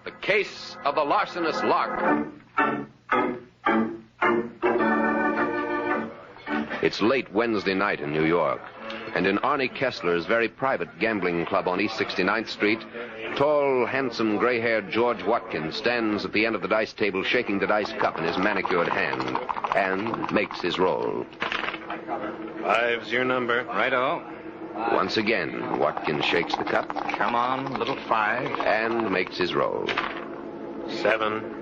The Case of the Larcenous Lark. It's late Wednesday night in New York, and in Arnie Kessler's very private gambling club on East 69th Street, tall, handsome, gray-haired George Watkins stands at the end of the dice table shaking the dice cup in his manicured hand and makes his roll. 5's your number. Righto. Once again, Watkins shakes the cup. Come on, little 5. And makes his roll. 7.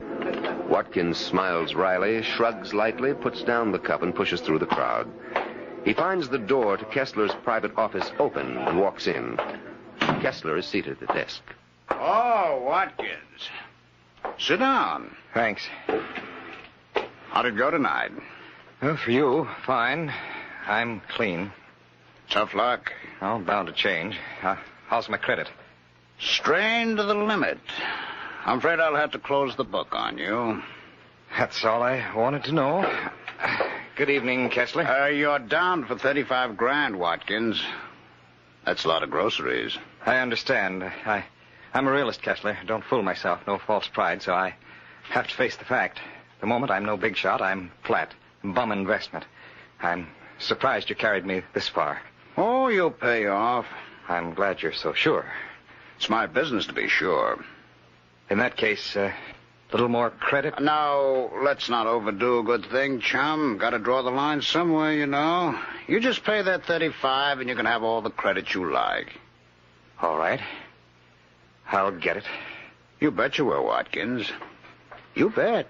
Watkins smiles wryly, shrugs lightly, puts down the cup, and pushes through the crowd. He finds the door to Kessler's private office open and walks in. Kessler is seated at the desk. Oh, Watkins. Sit down. Thanks. How'd it go tonight? Well, for you, fine. I'm clean. Tough luck. Oh, bound to change. How's my credit? Strained to the limit. I'm afraid I'll have to close the book on you. That's all I wanted to know. Good evening, Kessler. You're down for 35 grand, Watkins. That's a lot of groceries. I understand. I'm a realist, Kessler. Don't fool myself. No false pride, so I have to face the fact. The moment I'm no big shot, I'm flat. Bum investment. I'm surprised you carried me this far. Oh, you'll pay off. I'm glad you're so sure. It's my business to be sure. In that case, a little more credit? Now, let's not overdo a good thing, chum. Got to draw the line somewhere, you know. You just pay that 35 and you can have all the credit you like. All right. I'll get it. You bet you will, Watkins. You bet.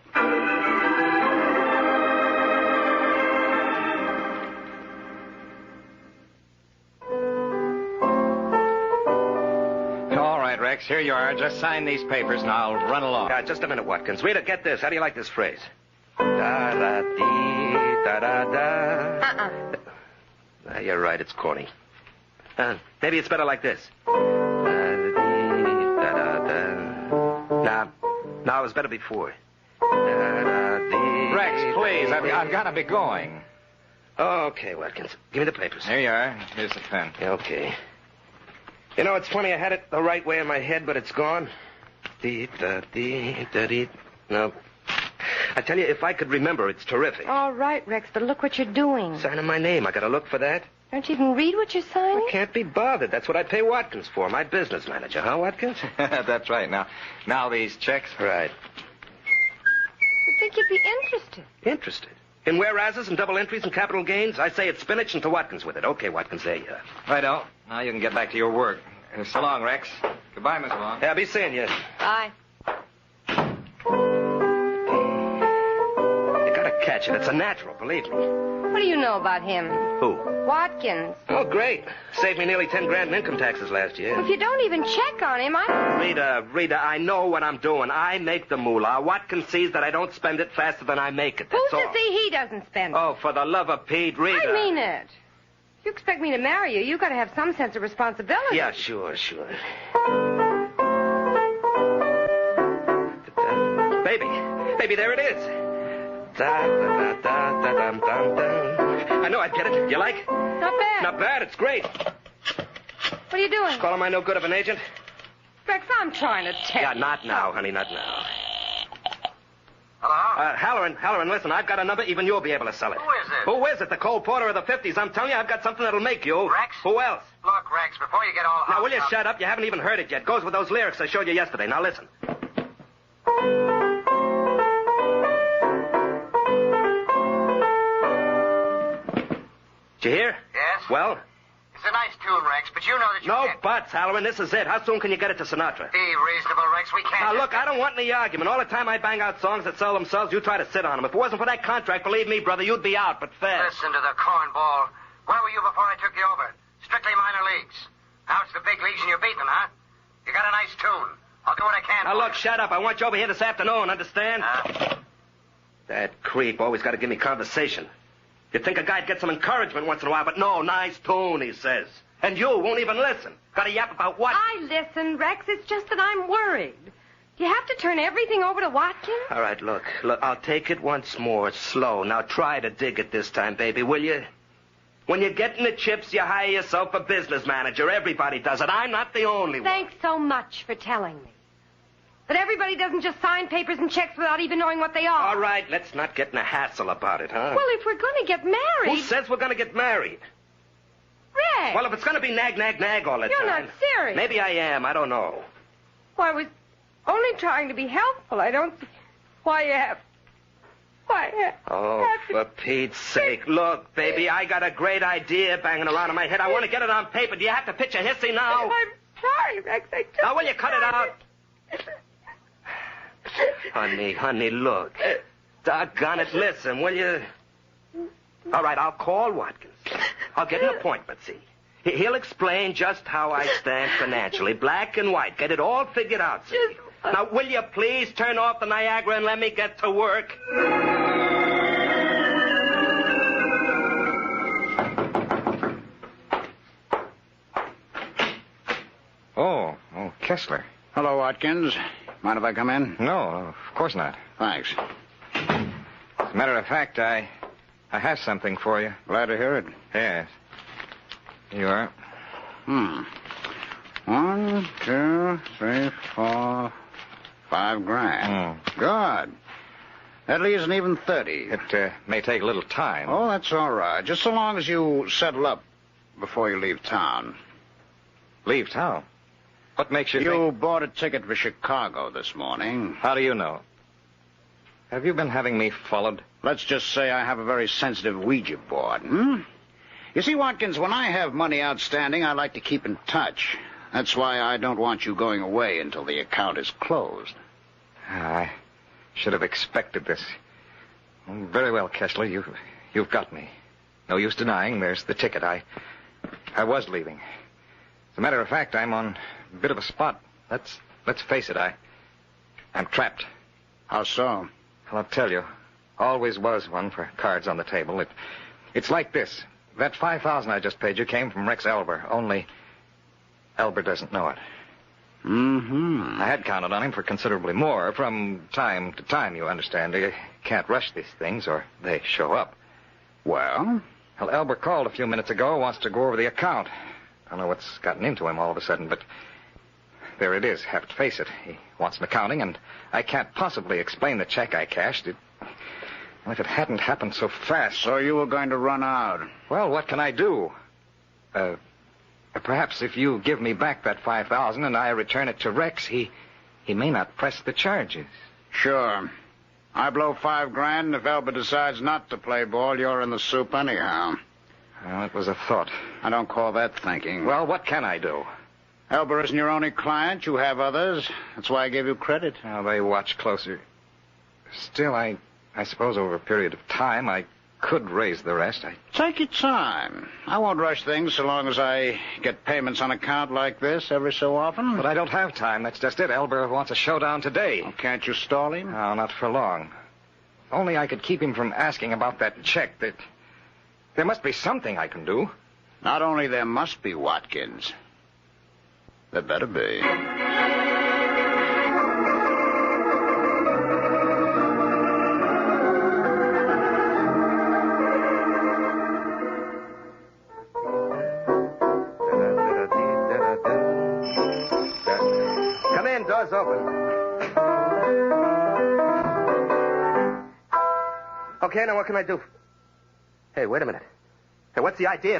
Rex, here you are. Just sign these papers and I'll run along. Just a minute, Watkins. Rita, get this. How do you like this phrase? Da-da-dee-da-da-da. You're right. It's corny. Maybe it's better like this. Da-da-da. No, it was better before. Da-da-dee. Rex, please. I've got to be going. Okay, Watkins. Give me the papers. Here you are. Here's the pen. Okay. You know, it's funny, I had it the right way in my head, but it's gone. Dee-da-dee-da-dee. No. I tell you, if I could remember, it's terrific. All right, Rex, but look what you're doing. Signing my name. I gotta look for that. Don't you even read what you're signing? I can't be bothered. That's what I pay Watkins for, my business manager. Huh, Watkins? That's right. Now these checks. Right. I think you'd be interested. Interested? In whereases and double entries and capital gains? I say it's spinach and to Watkins with it. Okay, Watkins, there you are. Righto. Now you can get back to your work. So long, Rex. Goodbye, Miss Long. Yeah, be seeing you. Bye. You gotta catch it. It's a natural, believe me. What do you know about him? Who? Watkins. Oh, great. Saved me nearly 10 grand in income taxes last year. If you don't even check on him, Rita, I know what I'm doing. I make the moolah. Watkins sees that I don't spend it faster than I make it. That's Who's all. to see he doesn't spend it? Oh, for the love of Pete, Rita. I mean it. If you expect me to marry you got to have some sense of responsibility. Yeah, sure. Baby, there it is. I know I'd get it. You like? Not bad. Not bad. It's great. What are you doing? Calling my no good of an agent? Rex, I'm trying to tell Yeah, you. not now, honey, not now. Hello? Halloran, listen, I've got a number, even you'll be able to sell it. Who is it? Who is it? The Cole Porter of the 50s. I'm telling you, I've got something that'll make you. Rex? Who else? Look, Rex, before you get all Now, will you up... shut up? You haven't even heard it yet. Goes with those lyrics I showed you yesterday. Now, listen. Did you hear? Yes? Well? It's a nice tune, Rex, but you know that you No can't... buts, Halloran. This is it. How soon can you get it to Sinatra? Be reasonable, Rex. We can't... Now, just- look, I don't want any argument. All the time I bang out songs that sell themselves, you try to sit on them. If it wasn't for that contract, believe me, brother, you'd be out, but fast. Listen to the cornball. Where were you before I took you over? Strictly minor leagues. Now it's the big leagues and you're beating them, huh? You got a nice tune. I'll do what I can Now, for look, you. shut up. I want you over here this afternoon, understand? That creep always got to give me conversation. You'd think a guy'd get some encouragement once in a while, but no, nice tune, he says. And you won't even listen. Got to yap about what? I listen, Rex. It's just that I'm worried. Do you have to turn everything over to Watkins? All right, look, I'll take it once more, slow. Now try to dig it this time, baby, will you? When you get in the chips, you hire yourself a business manager. Everybody does it. I'm not the only one. Thanks so much for telling me. But everybody doesn't just sign papers and checks without even knowing what they are. All right, let's not get in a hassle about it, huh? Well, if we're going to get married... Who says we're going to get married? Rex! Well, if it's going to be nag, nag, nag all the You're time... not serious. Maybe I am. I don't know. Well, I was only trying to be helpful. I don't see why you have... Oh, for Pete's sake. Look, baby, I got a great idea banging around in my head. I want to get it on paper. Do you have to pitch a hissy now? I'm sorry, Rex. I just... Now, will you cut it out? Honey, look. Doggone it, listen, will you? All right, I'll call Watkins. I'll get an appointment, see. He'll explain just how I stand financially, black and white. Get it all figured out, see. Now, will you please turn off the Niagara and let me get to work? Oh, Kessler. Hello, Watkins. Mind if I come in? No, of course not. Thanks. As a matter of fact, I have something for you. Glad to hear it. Yes. Here you are. 1, 2, 3, 4, $5,000. Good. That leaves an even 30. It may take a little time. Oh, that's all right. Just so long as you settle up before you leave town. Leave town? What makes you You bought a ticket for Chicago this morning. How do you know? Have you been having me followed? Let's just say I have a very sensitive Ouija board, You see, Watkins, when I have money outstanding, I like to keep in touch. That's why I don't want you going away until the account is closed. I should have expected this. Very well, Kessler, you've got me. No use denying there's the ticket. I was leaving. As a matter of fact, I'm on a bit of a spot. Let's face it, I'm trapped. How so? Well, I'll tell you. Always was one for cards on the table. It's like this. That $5,000 I just paid you came from Rex Elber. Only Elber doesn't know it. I had counted on him for considerably more. From time to time, you understand. You can't rush these things or they show up. Well? Well, Elber called a few minutes ago, wants to go over the account. I don't know what's gotten into him all of a sudden, but there it is. Have to face it. He wants an accounting, and I can't possibly explain the check I cashed. If it hadn't happened so fast... So you were going to run out? Well, what can I do? Perhaps if you give me back that $5,000 and I return it to Rex, he may not press the charges. Sure. I blow $5,000, and if Elber decides not to play ball, you're in the soup anyhow. Well, it was a thought. I don't call that thinking. Well, what can I do? Elber isn't your only client. You have others. That's why I gave you credit. Well, they watch closer. Still, I suppose over a period of time I could raise the rest. Take your time. I won't rush things so long as I get payments on account like this every so often. But I don't have time. That's just it. Elber wants a showdown today. Well, can't you stall him? No, not for long. If only I could keep him from asking about that check. There must be something I can do. Not only there must be, Watkins. There better be. Come in, door's open. Okay, now what can I do? Hey, wait a minute. Hey, what's the idea?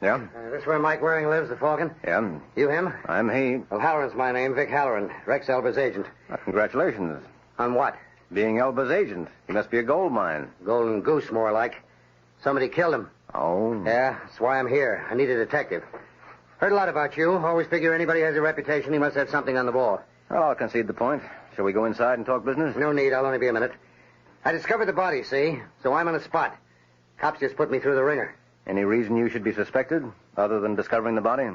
Yeah? Is this where Mike Waring lives, the Falcon? Yeah, You him? I'm he. Well, Halloran's my name, Vic Halloran, Rex Elber's agent. Congratulations. On what? Being Elba's agent. He must be a gold mine. Golden Goose, more like. Somebody killed him. Oh? Yeah, that's why I'm here. I need a detective. Heard a lot about you. Always figure anybody has a reputation, he must have something on the ball. Well, I'll concede the point. Shall we go inside and talk business? No need, I'll only be a minute. I discovered the body, see? So I'm on the spot. Cops just put me through the ringer. Any reason you should be suspected, other than discovering the body?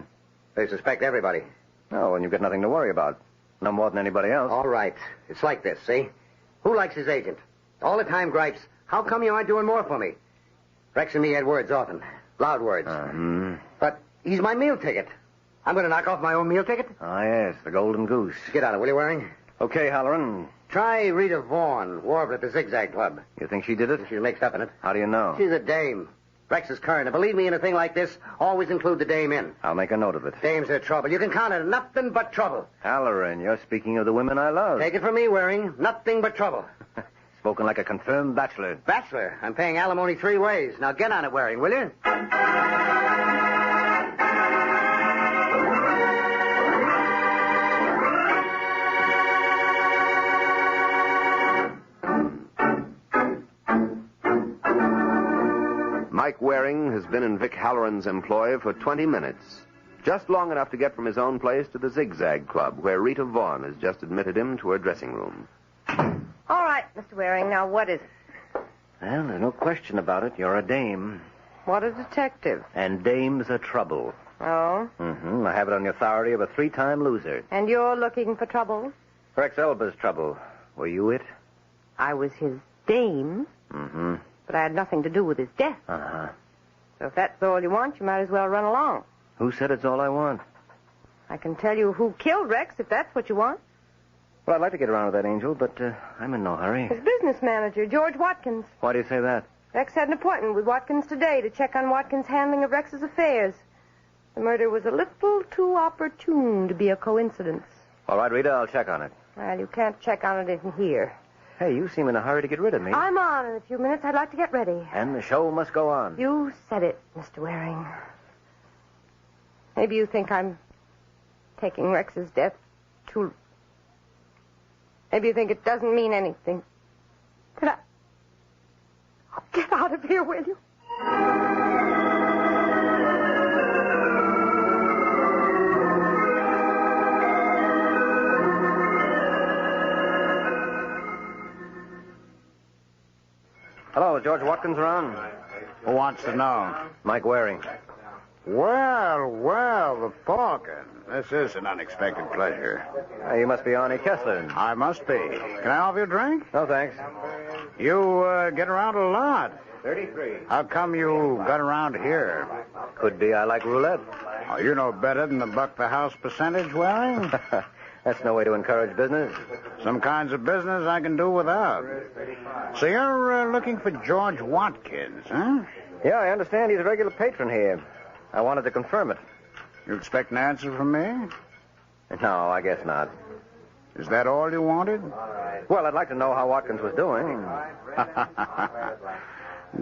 They suspect everybody. Oh, and you've got nothing to worry about. No more than anybody else. All right. It's like this, see? Who likes his agent? All the time gripes. How come you aren't doing more for me? Rex and me had words often. Loud words. Hmm. But he's my meal ticket. I'm going to knock off my own meal ticket. Ah, yes, the Golden Goose. Get on it, will you, Waring? Okay, Halloran. Try Rita Vaughn, warbler at the Zigzag Club. You think she did it? She's mixed up in it. How do you know? She's a dame. Rex is current. And believe me, in a thing like this, always include the dame in. I'll make a note of it. Dames are trouble. You can count on nothing but trouble. Halloran, you're speaking of the women I love. Take it from me, Waring. Nothing but trouble. Spoken like a confirmed bachelor. Bachelor, I'm paying alimony 3 ways. Now get on it, Waring, will you? Mike Waring has been in Vic Halloran's employ for 20 minutes. Just long enough to get from his own place to the Zigzag Club, where Rita Vaughn has just admitted him to her dressing room. All right, Mr. Waring, now what is it? Well, there's no question about it. You're a dame. What a detective. And dames are trouble. Oh? Mm-hmm. I have it on the authority of a 3-time loser. And you're looking for trouble? Rex Elba's trouble. Were you it? I was his dame, Mm-hmm. but I had nothing to do with his death. Uh-huh. So if that's all you want, you might as well run along. Who said it's all I want? I can tell you who killed Rex, if that's what you want. Well, I'd like to get around to that, Angel, but I'm in no hurry. His business manager, George Watkins. Why do you say that? Rex had an appointment with Watkins today to check on Watkins' handling of Rex's affairs. The murder was a little too opportune to be a coincidence. All right, Rita, I'll check on it. Well, you can't check on it in here. Hey, you seem in a hurry to get rid of me. I'm on in a few minutes. I'd like to get ready. And the show must go on. You said it, Mr. Waring. Maybe you think I'm taking Rex's death too... Maybe you think it doesn't mean anything. But Oh, get out of here, will you? Hello, is George Watkins around? Who wants to know? Mike Waring. Well, the Falcon. This is an unexpected pleasure. You must be Arnie Kessler. I must be. Can I offer you a drink? No, thanks. You get around a lot. 33. How come you got around here? Could be I like roulette. Oh, you know better than the buck the house percentage, Waring. That's no way to encourage business. Some kinds of business I can do without. So you're looking for George Watkins, huh? Yeah, I understand he's a regular patron here. I wanted to confirm it. You expect an answer from me? No, I guess not. Is that all you wanted? Well, I'd like to know how Watkins was doing.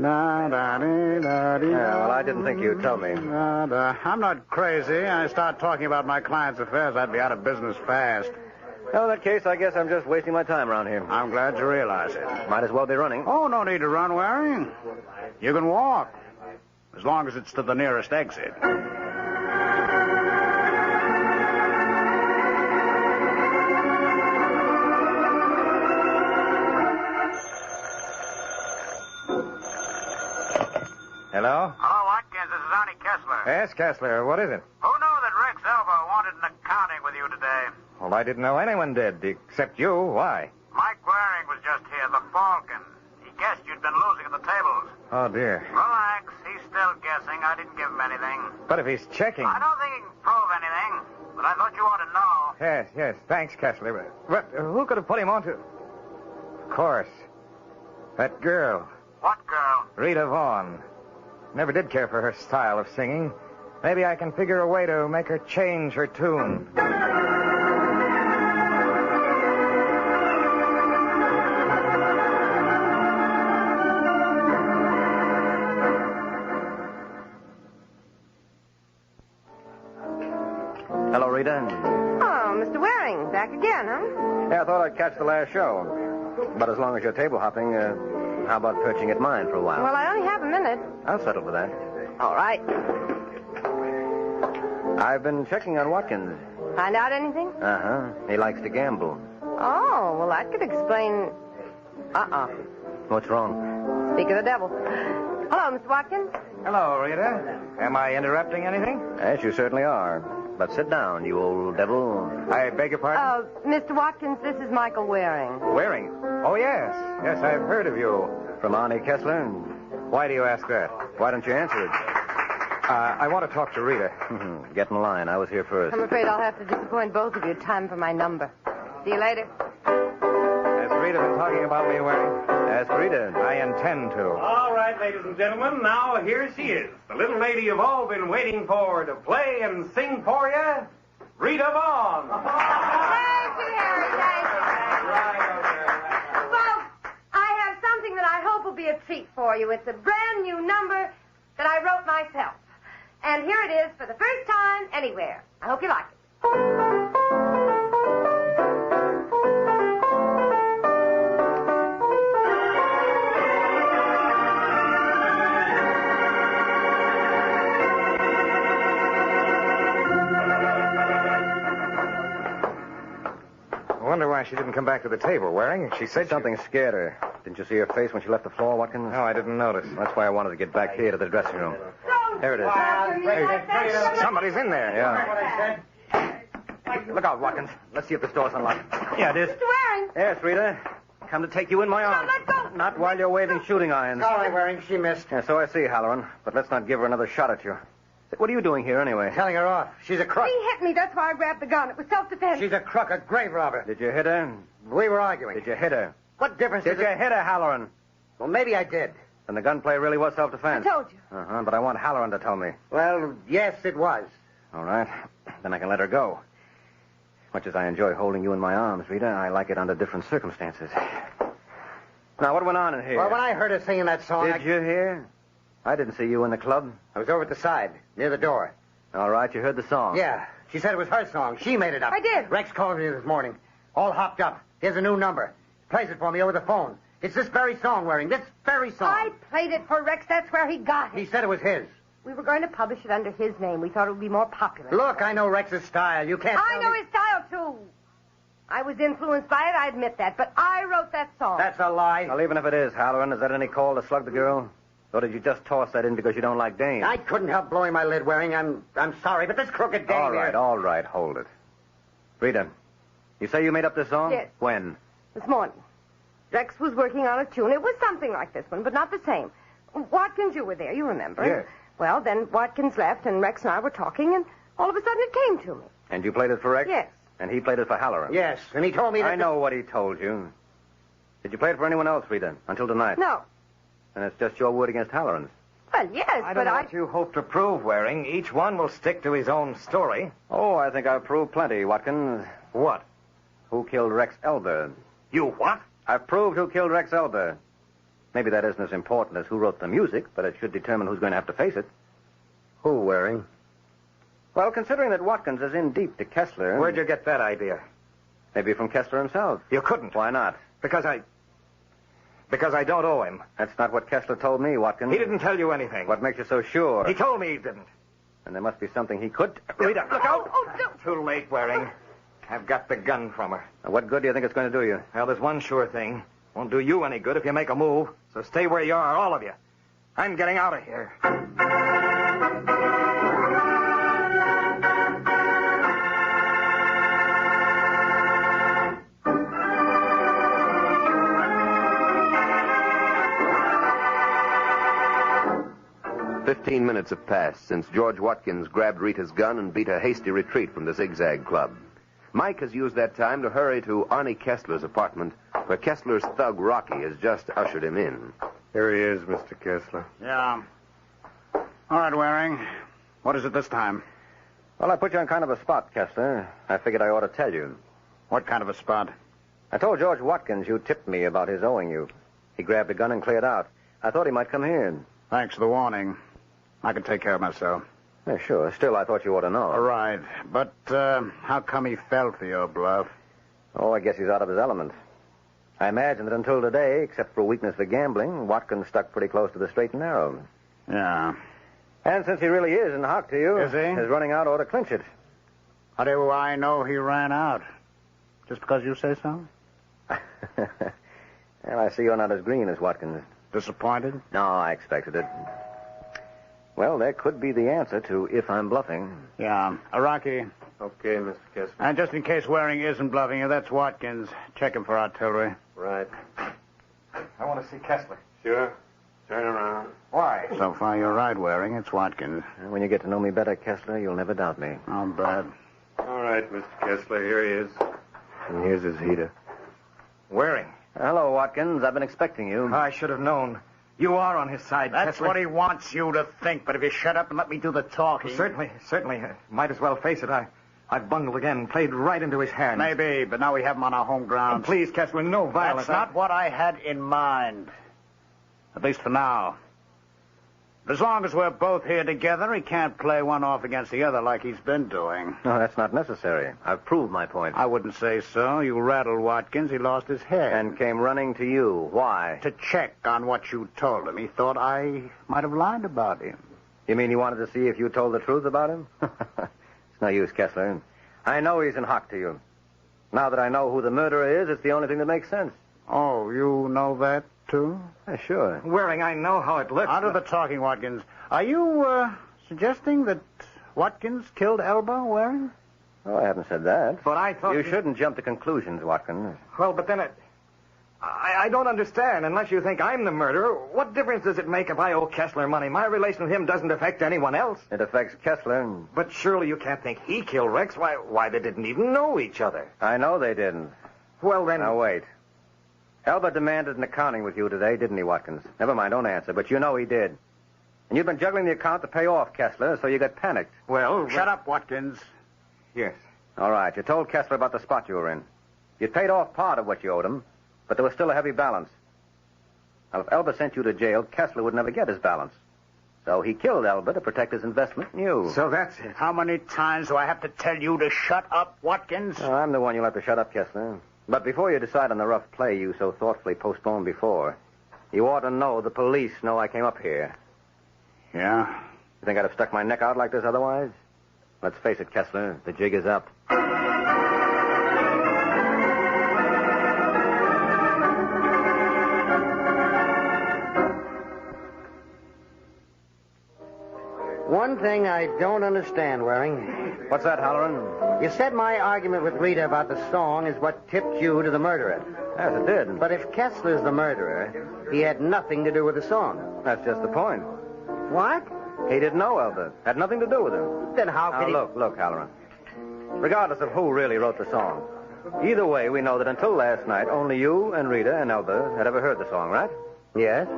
Well, I didn't think you'd tell me. I'm not crazy. I start talking about my client's affairs, I'd be out of business fast. Well, in that case, I guess I'm just wasting my time around here. I'm glad you realize it. Might as well be running. Oh, no need to run, Waring. You can walk, as long as it's to the nearest exit. Hello? Hello, Watkins. This is Arnie Kessler. Yes, Kessler. What is it? Who knew that Rex Elba wanted an accounting with you today? Well, I didn't know anyone did, except you. Why? Mike Waring was just here, the Falcon. He guessed you'd been losing at the tables. Oh, dear. Relax. He's still guessing. I didn't give him anything. But if he's checking... I don't think he can prove anything, but I thought you ought to know. Yes. Thanks, Kessler. But who could have put him on to... Of course. That girl, What girl? Rita Vaughn. Never did care for her style of singing. Maybe I can figure a way to make her change her tune. Hello, Rita. Oh, Mr. Waring, back again, huh? Yeah, I thought I'd catch the last show. But as long as you're table hopping, how about perching at mine for a while? Well, I only have a minute. I'll settle for that. All right. I've been checking on Watkins. Find out anything? Uh-huh. He likes to gamble. Oh, well, that could explain... What's wrong? Speak of the devil. Hello, Mr. Watkins. Hello, Rita. Am I interrupting anything? Yes, you certainly are. But sit down, you old devil. I beg your pardon? Mr. Watkins, this is Michael Waring. Waring? Oh, yes. Yes, I've heard of you. From Arnie Kessler. Why do you ask that? Why don't you answer it? I want to talk to Rita. Get in line. I was here first. I'm afraid I'll have to disappoint both of you. Time for my number. See you later. Has Rita been talking about me, Waring? Ask Rita. I intend to. All right, ladies and gentlemen, now here she is. The little lady you've all been waiting for to play and sing for you, Rita Vaughn. Thank you, Harry. Thank you. Folks, I have something that I hope will be a treat for you. It's a brand new number that I wrote myself. And here it is for the first time anywhere. I hope you like it. I wonder why she didn't come back to the table, Waring. She said Something scared her. Didn't you see her face when she left the floor, Watkins? No, I didn't notice. That's why I wanted to get back here to the dressing room. There it is. Somebody's in there. Yeah. Look out, Watkins. Let's see if this door's unlocked. Yeah, it is. Mr. Waring. Yes, Rita. Come to take you in my arms. let go. Not while you're waving shooting irons. Sorry, Waring. She missed. Yeah, so I see, Halloran. But let's not give her another shot at you. What are you doing here, anyway? Telling her off. She's a crook. He hit me. That's why I grabbed the gun. It was self-defense. She's a crook, a grave robber. Did you hit her? We were arguing. Did you hit her? What difference Did does you it... hit her, Halloran? Well, maybe I did. Then the gunplay really was self-defense. I told you. Uh-huh, but I want Halloran to tell me. Well, yes, it was. All right. Then I can let her go. Much as I enjoy holding you in my arms, Rita, I like it under different circumstances. Now, what went on in here? Well, when I heard her singing that song, Did you hear? I didn't see you in the club. I was over at the side, near the door. All right, you heard the song. Yeah, she said it was her song. She made it up. I did. Rex called me this morning, all hopped up. Here's a new number. Plays it for me over the phone. It's this very song, Waring. This very song. I played it for Rex. That's where he got He it. said it was his. We were going to publish it under his name. We thought it would be more popular. Look, I know Rex's style. You can't I tell know me... his style, too. I was influenced by it, I admit that. But I wrote that song. That's a lie. Well, even if it is, Halloran, is that any call to slug the girl? Or did you just toss that in because you don't like dames? I couldn't help blowing my lid, Waring. I'm sorry, but this crooked dame All right, hold it. Rita, you say you made up this song? Yes. When? This morning. Rex was working on a tune. It was something like this one, but not the same. Watkins, you were there, you remember. Yes. Well, then Watkins left, and Rex and I were talking, and all of a sudden it came to me. And you played it for Rex? Yes. And he played it for Halloran? Yes, and he told me that... I know what he told you. Did you play it for anyone else, Rita, until tonight? No. And it's just your word against Halloran's. Well, yes, I don't but know what you hope to prove, Waring. Each one will stick to his own story. Oh, I think I've proved plenty, Watkins. What? Who killed Rex Elder? You what? I've proved who killed Rex Elder. Maybe that isn't as important as who wrote the music, but it should determine who's going to have to face it. Who, Waring? Well, considering that Watkins is in deep to Kessler... Where'd you get that idea? Maybe from Kessler himself. You couldn't. Why not? Because I don't owe him. That's not what Kessler told me, Watkins. He didn't tell you anything. What makes you so sure? He told me he didn't. And there must be something he could... Rita, look out! Oh, don't. Too late, Waring. I've got the gun from her. Now, what good do you think it's going to do you? Well, there's one sure thing. Won't do you any good if you make a move. So stay where you are, all of you. I'm getting out of here. 15 minutes have passed since George Watkins grabbed Rita's gun and beat a hasty retreat from the Zigzag Club. Mike has used that time to hurry to Arnie Kessler's apartment, where Kessler's thug Rocky has just ushered him in. Here he is, Mr. Kessler. Yeah. All right, Waring. What is it this time? Well, I put you on kind of a spot, Kessler. I figured I ought to tell you. What kind of a spot? I told George Watkins you tipped me about his owing you. He grabbed a gun and cleared out. I thought he might come here. Thanks for the warning. I can take care of myself. Yeah, sure. Still, I thought you ought to know. All right. But how come he fell for your bluff? Oh, I guess he's out of his element. I imagine that until today, except for a weakness for gambling, Watkins stuck pretty close to the straight and narrow. Yeah. And since he really is in hock to you, Is he? his running out ought to clinch it. How do I know he ran out? Just because you say so? Well, I see you're not as green as Watkins. Disappointed? No, I expected it. Well, that could be the answer to if I'm bluffing. Yeah. Rocky. Okay, Mr. Kessler. And just in case Waring isn't bluffing you, that's Watkins. Check him for artillery. Right. I want to see Kessler. Sure. Turn around. Why? So far, you're right, Waring. It's Watkins. And when you get to know me better, Kessler, you'll never doubt me. Not bad. All right, Mr. Kessler, here he is. And here's his heater. Waring. Hello, Watkins. I've been expecting you. I should have known. You are on his side, That's Kessler. what he wants you to think, but if you shut up and let me do the talking... Certainly. Might as well face it. I've bungled again, played right into his hands. Maybe, but now we have him on our home ground. Please, Kessler, no violence. That's not what I had in mind. At least for now. As long as we're both here together, he can't play one off against the other like he's been doing. No, that's not necessary. I've proved my point. I wouldn't say so. You rattled Watkins. He lost his head. And came running to you. Why? To check on what you told him. He thought I might have lied about him. You mean you wanted to see if you told the truth about him? It's no use, Kessler. I know he's in hock to you. Now that I know who the murderer is, it's the only thing that makes sense. Oh, you know that, too? Sure. Waring, I know how it looks. Out of the talking, Watkins. Are you, suggesting that Watkins killed Elba, Waring? Oh, I haven't said that. But I thought... You shouldn't jump to conclusions, Watkins. Well, but then I don't understand. Unless you think I'm the murderer, what difference does it make if I owe Kessler money? My relation with him doesn't affect anyone else. It affects Kessler. But surely you can't think he killed Rex. Why, they didn't even know each other. I know they didn't. Well, then... Now, wait. Elba demanded an accounting with you today, didn't he, Watkins? Never mind, don't answer, but you know he did. And you've been juggling the account to pay off Kessler, so you got panicked. Well... Shut up, Watkins. Yes. All right, you told Kessler about the spot you were in. You'd paid off part of what you owed him, but there was still a heavy balance. Now, if Elba sent you to jail, Kessler would never get his balance. So he killed Elba to protect his investment in you. So that's it. How many times do I have to tell you to shut up, Watkins? Oh, I'm the one you'll have to shut up, Kessler. But before you decide on the rough play you so thoughtfully postponed before, you ought to know the police know I came up here. Yeah? You think I'd have stuck my neck out like this otherwise? Let's face it, Kessler, the jig is up. One thing I don't understand, Waring. What's that, Halloran? You said my argument with Rita about the song is what tipped you to the murderer. Yes, it did. But if Kessler's the murderer, he had nothing to do with the song. That's just the point. What? He didn't know Elba. Had nothing to do with him. Then how could he... Look, Halloran. Regardless of who really wrote the song, either way, we know that until last night, only you and Rita and Elba had ever heard the song, right? Yes?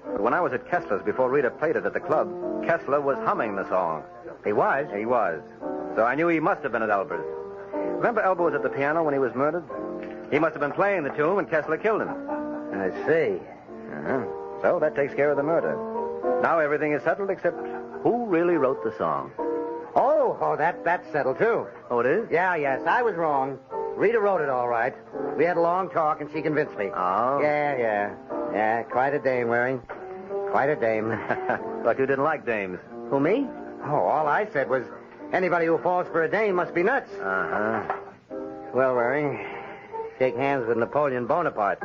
But when I was at Kessler's before Rita played it at the club, Kessler was humming the song. He was? He was. So I knew he must have been at Elba's. Remember Elba was at the piano when he was murdered? He must have been playing the tune when Kessler killed him. I see. Uh-huh. So that takes care of the murder. Now everything is settled except who really wrote the song. Oh, that's settled, too. Oh, it is? Yeah, yes, I was wrong. Rita wrote it all right. We had a long talk, and she convinced me. Oh? Yeah, quite a dame, Waring. Quite a dame. Thought you didn't like dames. Who, me? Oh, all I said was anybody who falls for a dame must be nuts. Uh-huh. Well, Waring, shake hands with Napoleon Bonaparte.